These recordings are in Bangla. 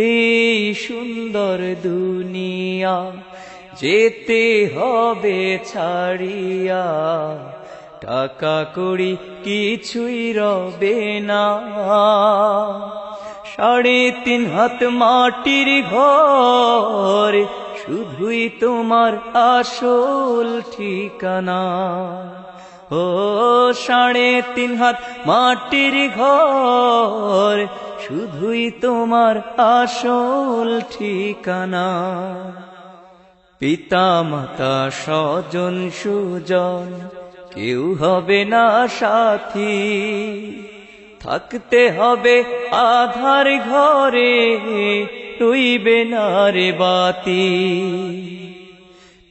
এই সুন্দর দুনিয়া যেতে হবে ছাড়িয়া, টাকা কড়ি কিছুই রবে না। 3.5 হাত মাটির ঘর শুধুই তোমার আসল ঠিকানা। ও 3.5 হাত মাটির ঘর শুধুই তোমার আসল ঠিকানা। পিতা মাতা স্বজন সুজন কেউ হবে না সাথী, থাকতে হবে আধার ঘরে, রইবে না রে বাতি।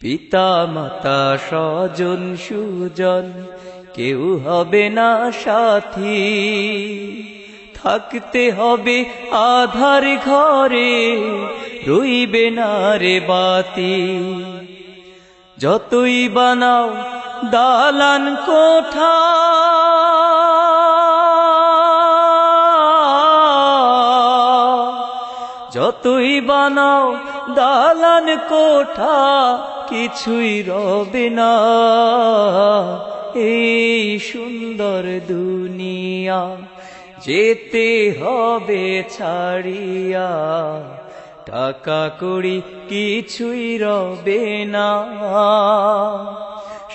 পিতা মাতা স্বজন সুজন কেউ হবে না সাথী, থাকতে হবে আধার ঘরে, রইবে না রে বাতি। যতই বানাও দালান কোঠা, যতই বানাও দালান কোঠা, কিছুই রবে না এই সুন্দর দুনিয়া যেতে হবে ছাড়িয়া, টাকা কড়ি কিছুই রবে না।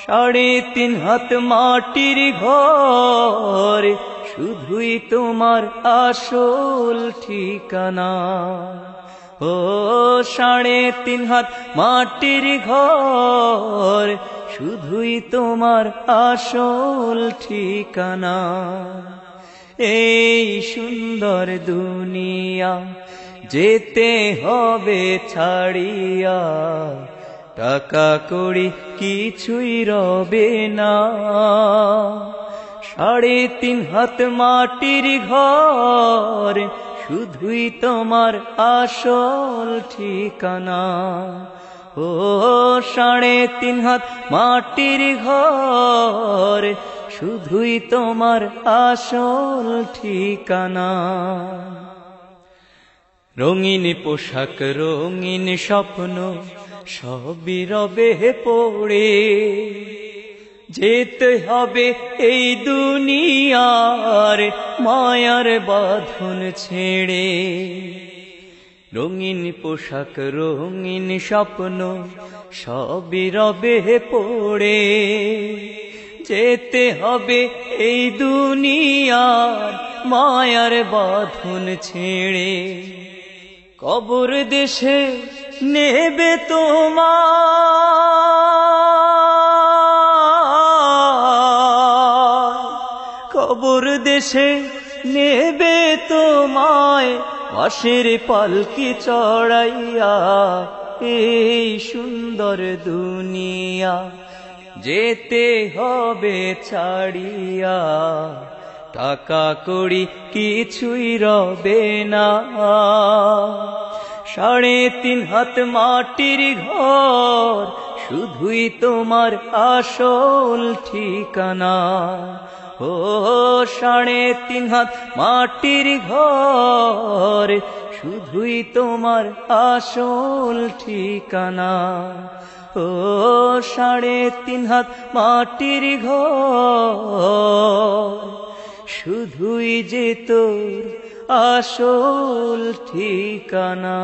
3.5 হাত মাটির ঘর শুধুই তোমার আসল ঠিকানা। ও 3.5 হাত মাটির ঘর শুধুই তোমার আসল ঠিকানা। এই সুন্দর দুনিয়া যেতে হবে ছাড়িয়া, টাকা কড়ি কিছুই রবে না। 3.5 হাত মাটির ঘর শুধুই তোমার আসল ঠিকানা। ও 3.5 হাত মাটির ঘর শুধুই তোমার আসল ঠিকানা। রঙিন পোশাক রঙিন স্বপ্ন সবই রবে পড়ে, যেতে হবে এই দুনিয়ার মায়ার বাঁধন ছেড়ে। রঙিন পোশাক রঙিন স্বপ্ন সবই রবে পড়ে, যেতে হবে এই দুনিয়ার মায়ার বাঁধন ছেড়ে। কবর দেশে নেবে তোমায়, কবর দেশে নেবে তোমায়, বাঁশের পালকি চড়াইয়া। এই সুন্দর দুনিয়া যেতে হবে ছাড়িয়া, টাকা কড়ি কিছুই রবে না। 3.5 হাত মাটির ঘর শুধুই তোমার আসল ঠিকানা। ও 3.5 হাত মাটির ঘর শুধুই তোমার আসল ঠিকানা। ও 3.5 হাত মাটির ঘর শুধুই যে তোর আসল ঠিকানা।